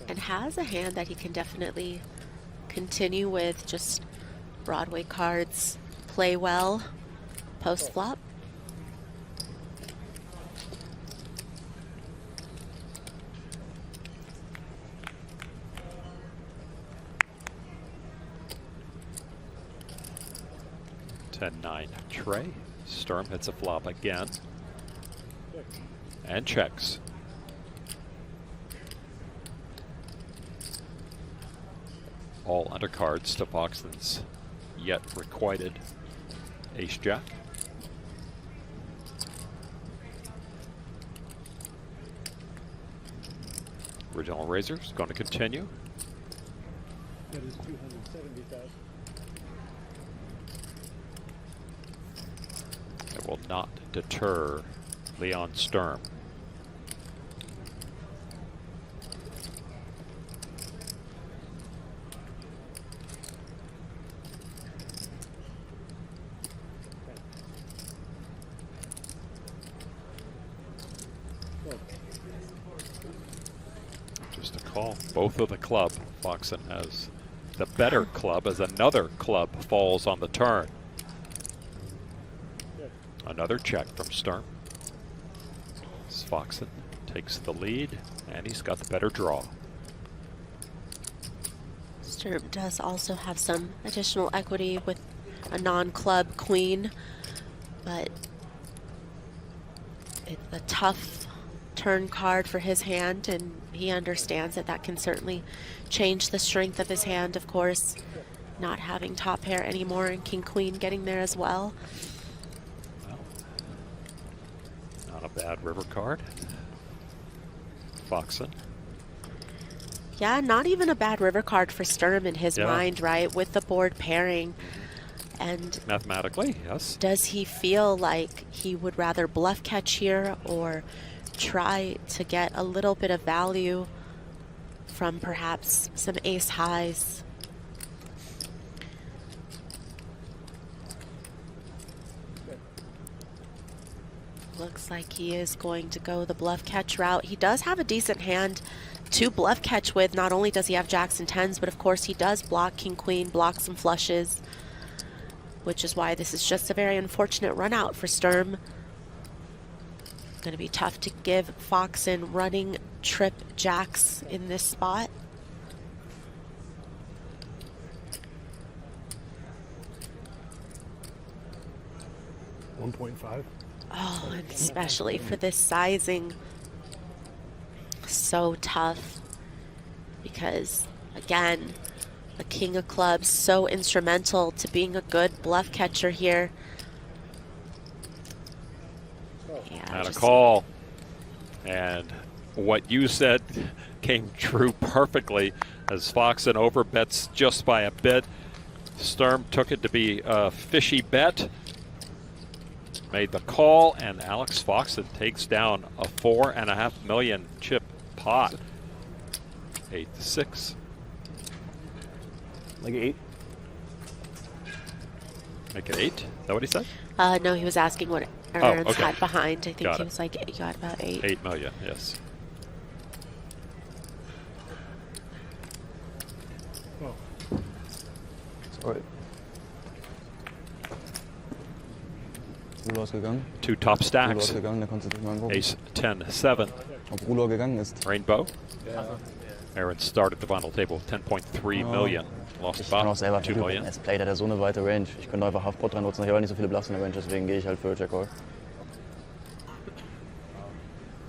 and has a hand that he can definitely continue with. Just Broadway cards play well post flop. (10-9) Trey. Sturm hits a flop again and checks. All undercards to Foxen's yet requited ace-jack. Original Razor's going to continue. That is 270,000. It will not deter Leon Sturm. Just a call. Both of the club. Foxen has the better club as another club falls on the turn. Another check from Sturm. Foxen takes the lead, and he's got the better draw. Sturm does also have some additional equity with a non-club queen, but it's a tough turn card for his hand, and he understands that that can certainly change the strength of his hand, of course, not having top pair anymore and king-queen getting there as well. Not a bad river card. Foxen. Yeah, not even a bad river card for Sturm in his mind, right? With the board pairing. And mathematically, yes. Does he feel like he would rather bluff catch here or try to get a little bit of value from perhaps some ace highs? Looks like he is going to go the bluff catch route. He does have a decent hand to bluff catch with. Not only does he have jacks and tens, but of course he does block king queen, block some flushes, which is why this is just a very unfortunate run out for Sturm. Going to be tough to give Foxen running trip jacks in this spot. $1.5. Oh, and especially for this sizing, so tough because, again, the king of clubs so instrumental to being a good bluff catcher here. Yeah, And a call. And what you said came true perfectly as Foxen overbets just by a bit. Sturm took it to be a fishy bet. Made the call, and Alex Foxen takes down a $4.5 million chip pot. 8-6. Like 8? Make it 8? Is that what he said? No, he was asking what Arends had behind. I think he was like, you got about 8. 8 million, yes. Oh. Sorry. Ausgegangen. Two top stacks. Ausgegangen, der konnte sich mal angucken. Ace 10-7. Ob Ruler gegangen ist. Rainbow. Arends started the final table with 10.3 million. Lost Ich kann auch selber about 2 million. Als Play hat er so eine weite Range. Ich könnte einfach Halfpot dran nutzen. Ich habe nicht so viele Bluffs in der Range, deswegen gehe ich halt für Jack Call.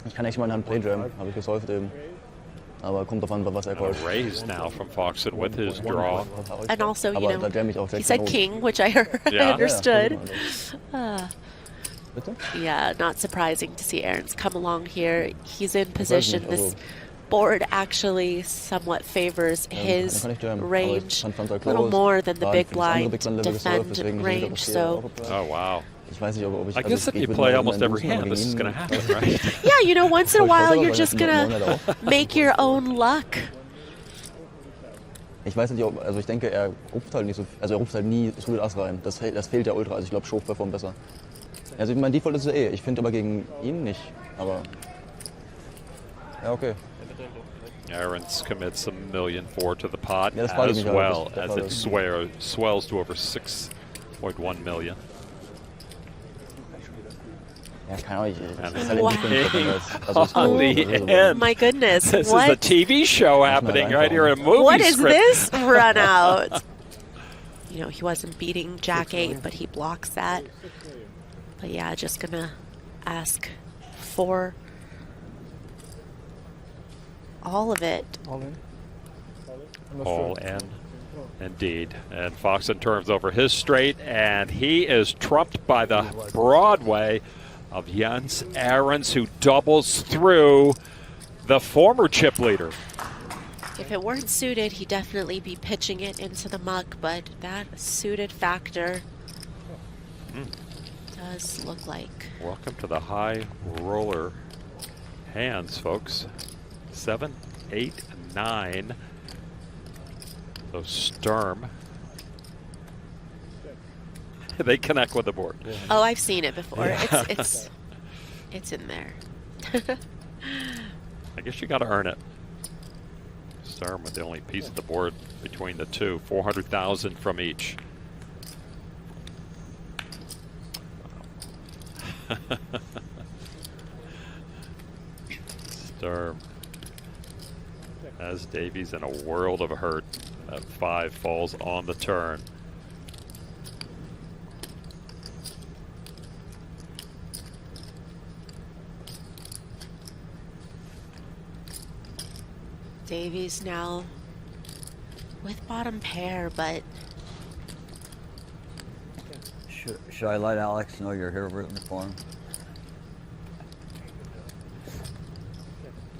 Ich kann echt mal in Hand Play Jam, habe ich gesolved eben. Aber kommt drauf an, was er callt. Raise now from Foxen with his draw. And also, you know, he said king, which I heard, I understood. Yeah, not surprising to see Arends come along here. He's in position. This board actually somewhat favors his range a little more than the big blind defend range. So, oh wow. I guess if you play almost every hand, this is going to happen, right? Yeah, you know, once in a while you're just going to make your own luck. Ich weiß nicht, also ich denke, er rupft halt nicht so, also er rupft halt nie das Ass rein. Das fehlt ja ultra, also ich glaube, Schof performt besser. Also mein Default ist es ich finde aber gegen ihn nicht, aber ja, okay. Arends commits $1.4 million to the pot, Ja, das frage ich as mich auch, well das as frage it swells to over 6.1 million. Ja, keine Ahnung. Das ist halt Wow. also ist On cool. the Das ist aber- end. My goodness, This is a what? TV show happening right here in a movie What is script. this run out? You know, he wasn't beating Jack 8, but he blocks that. But yeah, just gonna ask for all of it. All in. I'm not All sure. in, indeed. And Foxen turns over his straight, and he is trumped by the Broadway of Jens Arends, who doubles through the former chip leader. If it weren't suited, he'd definitely be pitching it into the muck, but that suited factor does look like. Welcome to the high roller hands, folks. 7, 8, 9. So Sturm. They connect with the board. Oh, I've seen it before. It's in there. I guess you got to earn it. Sturm with the only piece of the board between the two. 400,000 from each. Sturm has Davies in a world of hurt. That 5 falls on the turn. Davies now with bottom pair, but Should I let Alex know you're here rooting for him?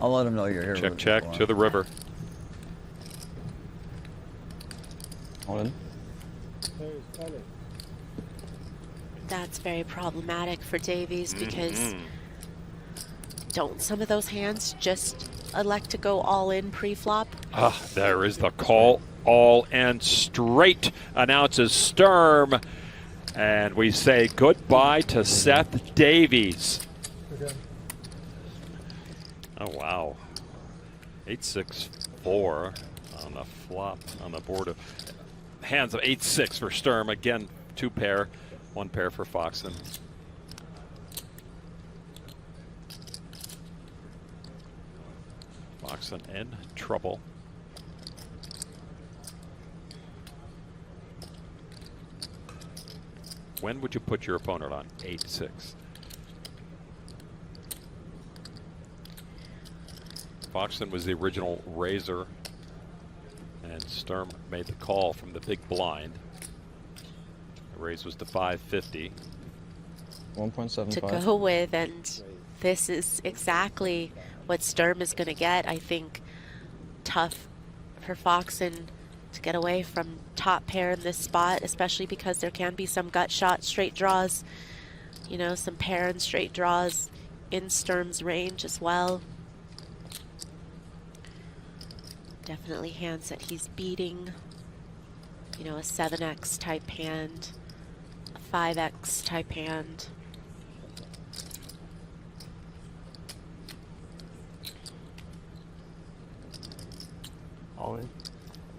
I'll let him know you're here Check, rooting check for him. to the river. All in. There's all in. that's very problematic for Davies because don't some of those hands just elect to go all in pre-flop? Ah, there is the call. All and straight, announces Sturm. And we say goodbye to Seth Davies. Again. Oh, wow. 8-6-4 on the flop on the board of hands of 8-6 for Sturm. Again, 2 pair, 1 pair for Foxen. Foxen in trouble. When would you put your opponent on 8-6? Foxen was the original raiser, and Sturm made the call from the big blind. The raise was to 550. 1.75. To go with, and this is exactly what Sturm is going to get. I think tough for Foxen to get away from top pair in this spot, especially because there can be some gut shot straight draws, you know, some pair and straight draws in Sturm's range as well. Definitely hands that he's beating, you know, a 7x type hand, a 5x type hand. All in.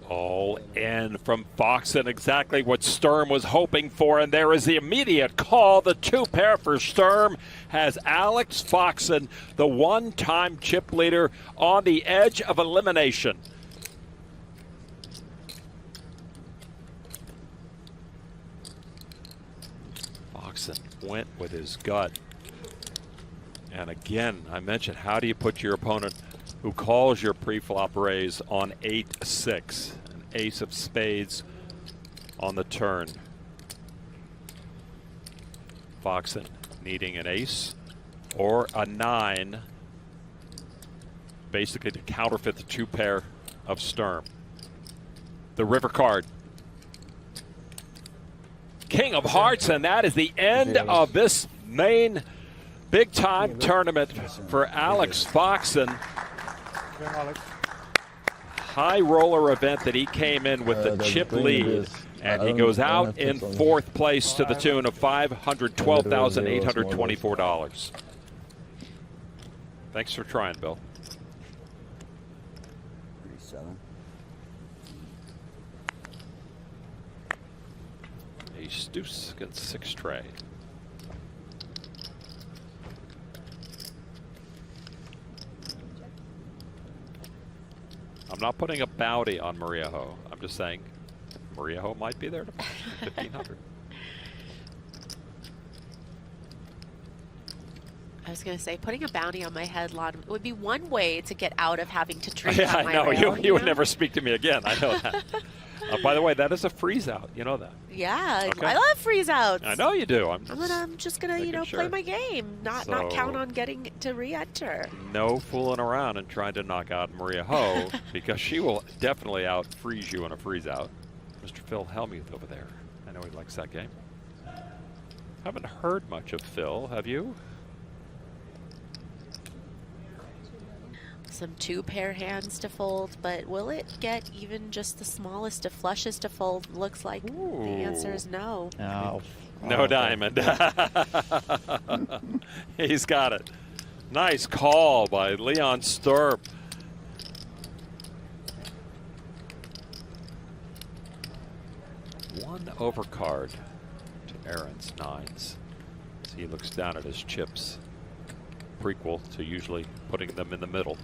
All in from Foxen, exactly what Sturm was hoping for, and there is the immediate call. The 2 pair for Sturm has Alex Foxen, the one-time chip leader, on the edge of elimination. Foxen went with his gut. And again, I mentioned, how do you put your opponent who calls your pre-flop raise on 8-6, an ace of spades on the turn? Foxen needing an ace or a 9, basically to counterfeit the 2 pair of Sturm. The river card. King of Hearts, and that is the end of this main big-time tournament for Alex Foxen. Again, Alex. High roller event that he came in with the chip lead, and he goes out in 4th place to the tune of $512,824. Thanks for trying, Bill. 7. Ace deuce against 6 tray. I'm not putting a bounty on Maria Ho. I'm just saying Maria Ho might be there to 1500. I was going to say, putting a bounty on my head would be one way to get out of having to drink Yeah, on I my know. rail, You would know? never speak to me again. I know that. By the way, that is a freeze out. You know that. Yeah, Okay. I love freeze outs. I know you do. I'm just gonna, making play sure. my game, not So- count on getting to re-enter. No fooling around and trying to knock out Maria Ho because she will definitely out freeze you in a freeze out. Mr. Phil Hellmuth over there. I know he likes that game. Haven't heard much of Phil, have you? Some 2-pair hands to fold, but will it get even just the smallest of flushes to fold? Looks like the answer is no. Ja, No diamond. He's got it. Nice call by Leon Sturm. One overcard to Arends 9s. As he looks down at his chips. Prequel to usually putting them in the middle.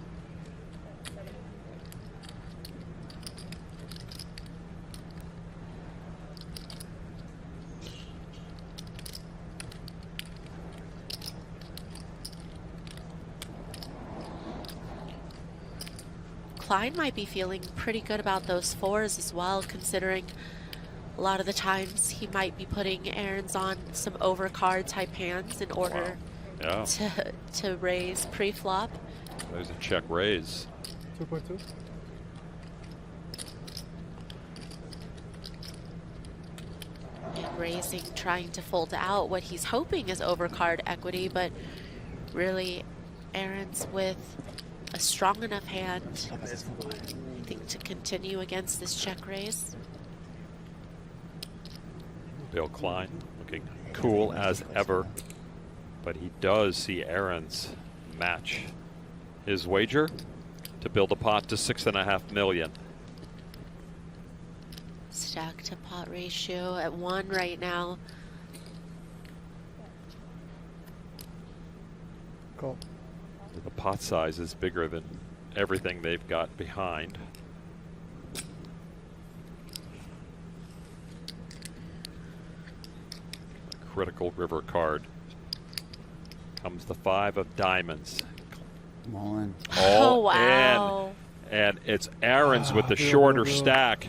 Klein might be feeling pretty good about those 4s as well, considering a lot of the times he might be putting Arends on some overcard type hands in order Yeah, to raise pre-flop. there's a check raise. 2.2. And raising, trying to fold out what he's hoping is overcard equity, but really Arends with a strong enough hand, I think, to continue against this check raise. Bill Klein looking cool as ever, but he does see Arends match his wager to build a pot to $6.5 million. Stack to pot ratio at 1 right now. Call. The pot size is bigger than everything they've got behind. Critical river card. Comes the 5 of diamonds. I'm all in. Oh, All wow. in. And it's Arends with the shorter stack.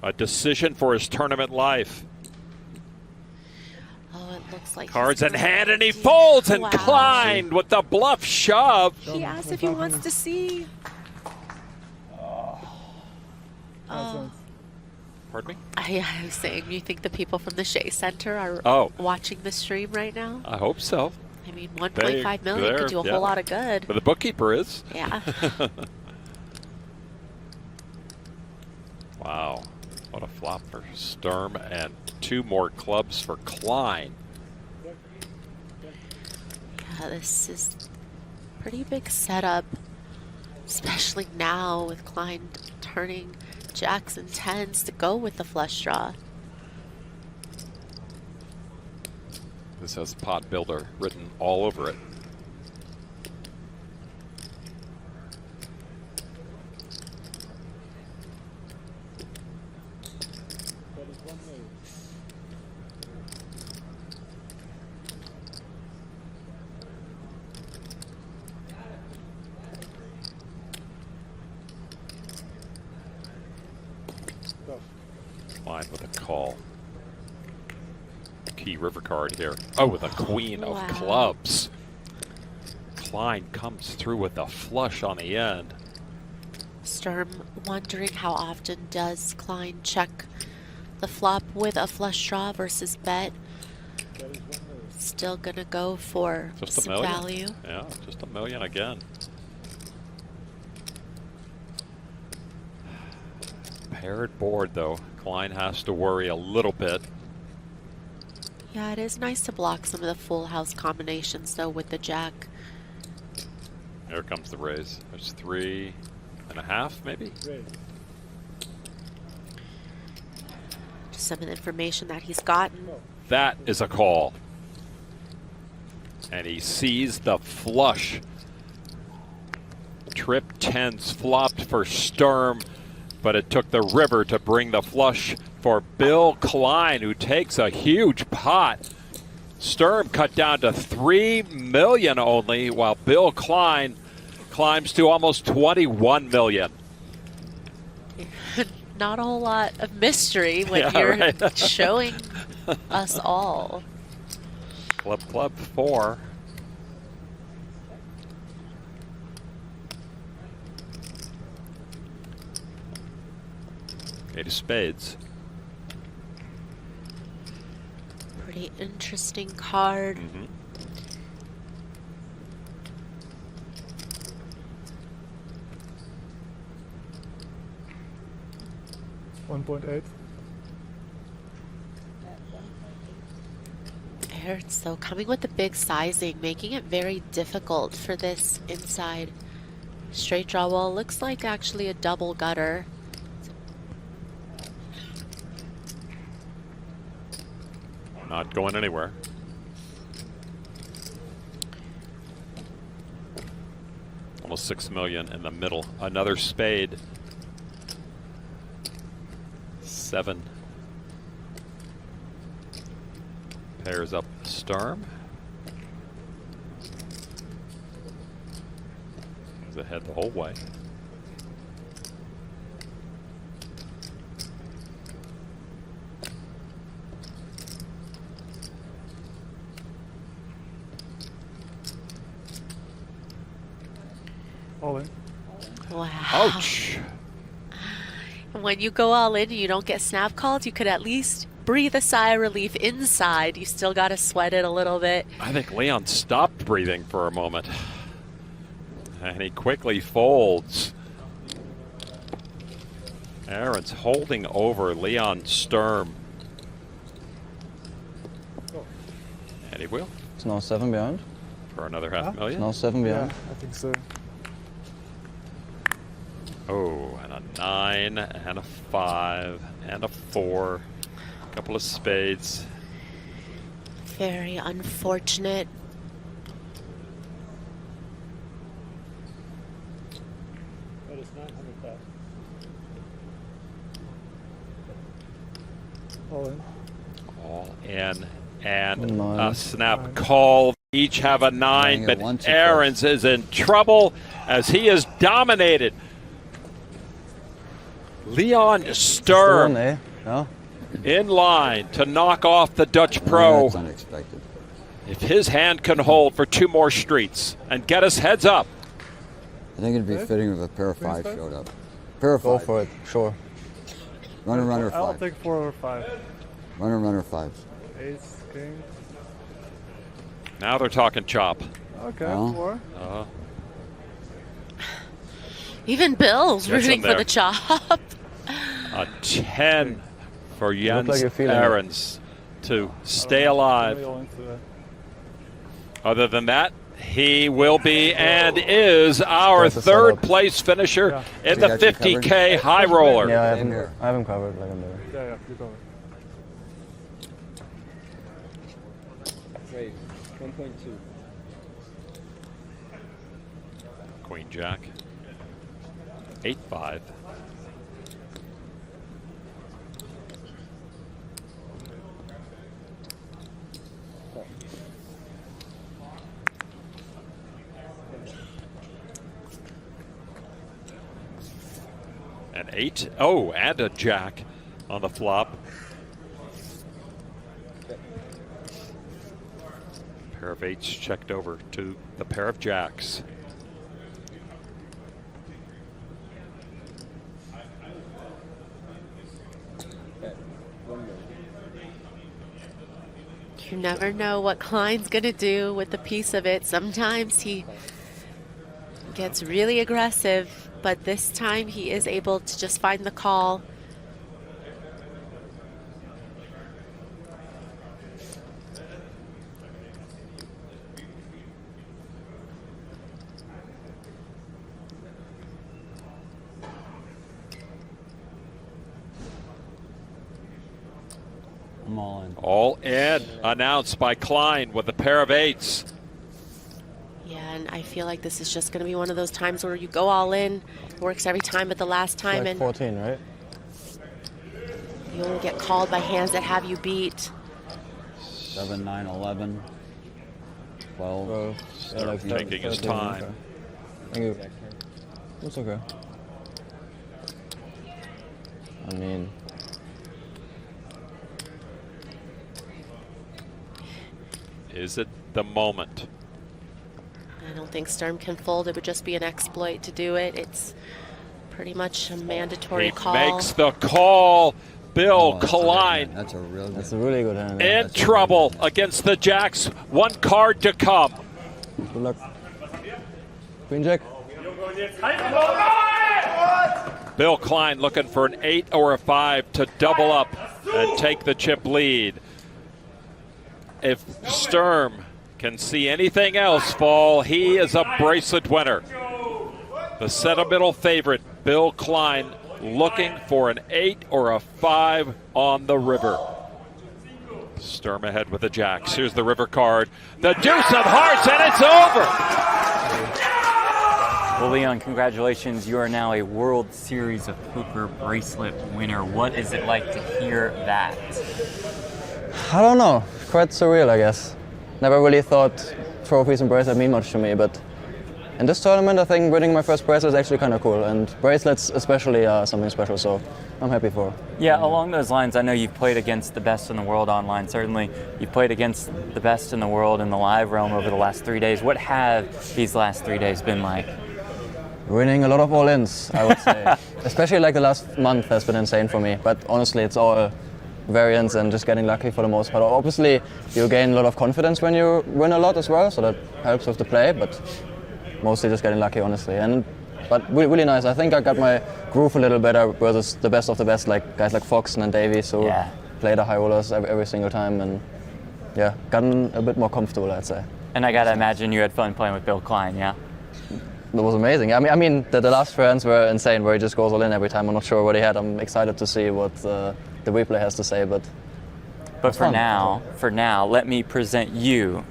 A decision for his tournament life. Oh, it looks like Cards he's in gonna- hand, and he folds, and Wow. Klein with the bluff shove. He asked if he wants to see. Oh. Pardon me? I was saying, you think the people from the Shea Center are Oh. watching the stream right now? I hope so. I mean, 1.5 million there, could do a yeah. whole lot of good. But the bookkeeper is. Yeah. Wow. What a flop for Sturm, and 2 more clubs for Klein. Yeah, this is pretty big setup, especially now with Klein turning jacks and 10s to go with the flush draw. This has pot builder written all over it. Klein with a call. Key river card here. Oh, with a queen Wow. of clubs. Klein comes through with a flush on the end. Sturm wondering how often does Klein check the flop with a flush draw versus bet. Still gonna go for Just a some million. value. Yeah, just $1 million again. Paired board though. Klein has to worry a little bit. Yeah, it is nice to block some of the full house combinations though with the jack. Here comes the raise. There's 3, 2.5 maybe. Just some of the information that he's gotten. That is a call. And he sees the flush. Trip 10s flopped for Sturm, but it took the river to bring the flush for Bill Klein, who takes a huge pot. Sturm cut down to $3 million only, while Bill Klein climbs to almost $21 million. Not a whole lot of mystery when Yeah, you're right. showing us all. Club 4. Eight of spades. Pretty interesting card. Mm-hmm. $1.8. Arends, though, coming with the big sizing, making it very difficult for this inside straight draw wall. Looks like actually a double gutter. Not going anywhere. Almost $6 million in the middle. Another spade. 7. Pairs up Sturm. He's ahead the whole way. All in. Wow. Ouch! And when you go all in and you don't get snap calls, you could at least breathe a sigh of relief inside. You still got to sweat it a little bit. I think Leon stopped breathing for a moment. And he quickly folds. Arends holding over Leon Sturm. And he will It's now 7 behind. for another $500,000. It's now 7 behind. Yeah, I think so. Oh, and a 9, and a 5, and a 4. Couple of spades. Very unfortunate. All in. All in, and Nine. a snap call. Each have a 9, Nine but at once, of Arends is in trouble as he is dominated. Leon Sturm One, eh? Yeah. in line to knock off the Dutch pro. That's unexpected. If his hand can hold for 2 more streets and get us heads up. I think it'd be Okay. fitting if a pair of 5 five? showed up. Pair of Go 5. for it. Sure. Runner, I'll 5. take 4 or 5. Runner, 5. Ace, king. Now they're talking chop. Okay, Well. 4. Even Bill's Gets him rooting for there. the chop. A 10 for look Jens like you're feeling it. Arends to stay alive. All into that. Other than that, he will be and is our That's a third setup. place finisher Yeah. in We the got you covered. 50K high roller. Yeah, Same here. I haven't covered like I'm there. Yeah, you go. Trade 1.2. Queen Jack. 8-5. An 8. Oh, and a jack on the flop. Pair of 8s checked over to the pair of jacks. Bet 1 million. You never know what Klein's gonna do with the piece of it. Sometimes he gets really aggressive, but this time he is able to just find the call. I'm all in. All in, announced by Klein with a pair of 8s. Yeah, and I feel like this is just going to be one of those times where you go all in. It works every time, but the last time, Like and 14, right? you only get called by hands that have you beat. 7, 9, 11, 12. Well, Sturm taking his 13, time. okay. Thank you. It's okay. I mean, Is it the moment? I don't think Sturm can fold. It would just be an exploit to do it. It's pretty much a mandatory He call. makes the call. Bill Oh, that's a good Klein hand. That's a real that's good. a really good hand. in trouble against the Jacks. One card to come. Good luck. Queen Jack. Bill Klein looking for an 8 or a 5 to double up and take the chip lead. If Sturm can see anything else fall, he is a bracelet winner. The sentimental favorite, Bill Klein, looking for an 8 or a 5 on the river. Sturm ahead with the Jacks. Here's the river card. The deuce of hearts, and it's over. Well, Leon, congratulations. You are now a World Series of Poker bracelet winner. What is it like to hear that? I don't know. Quite surreal, I guess. Never really thought trophies and bracelets mean much to me, but in this tournament, I think winning my first bracelet is actually kind of cool, and bracelets especially are something special, so I'm happy for. Yeah, along those lines, I know you've played against the best in the world online. Certainly, you've played against the best in the world in the live realm over the last 3 days. What have these last 3 days been like? Winning a lot of all-ins, I would say. Especially like the last month has been insane for me, but honestly, it's all variance and just getting lucky for the most part. Obviously, you gain a lot of confidence when you win a lot as well, so that helps with the play, but mostly just getting lucky, honestly. But really nice. I think I got my groove a little better versus the best of the best, like guys like Foxen and Davies, who play the high rollers every single time, and yeah, gotten a bit more comfortable, I'd say. And I gotta imagine you had fun playing with Bill Klein, yeah? It was amazing. I mean, the last friends were insane, where he just goes all in every time. I'm not sure what he had. I'm excited to see what the replay has to say, but for now, let me present you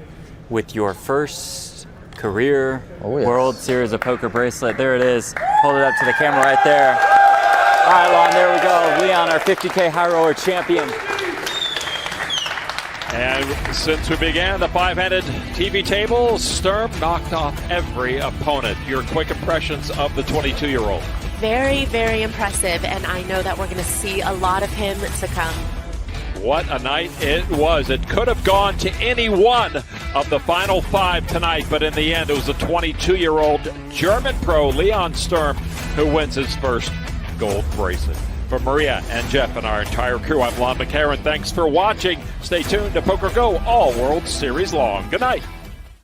with your first career World Series of Poker bracelet. There it is. Hold it up to the camera right there. All right, Lon, there we go. Leon, our 50K high roller champion. And since we began the 5-handed TV table, Sturm knocked off every opponent. Your quick impressions of the 22-year-old? Very, very impressive, and I know that we're going to see a lot of him to come. What a night it was. It could have gone to any one of the final 5 tonight, but in the end, it was a 22-year-old German pro, Leon Sturm, who wins his first gold bracelet. For Maria and Jeff and our entire crew, I'm Lon McCarran. Thanks for watching. Stay tuned to Poker Go all World Series long. Good night.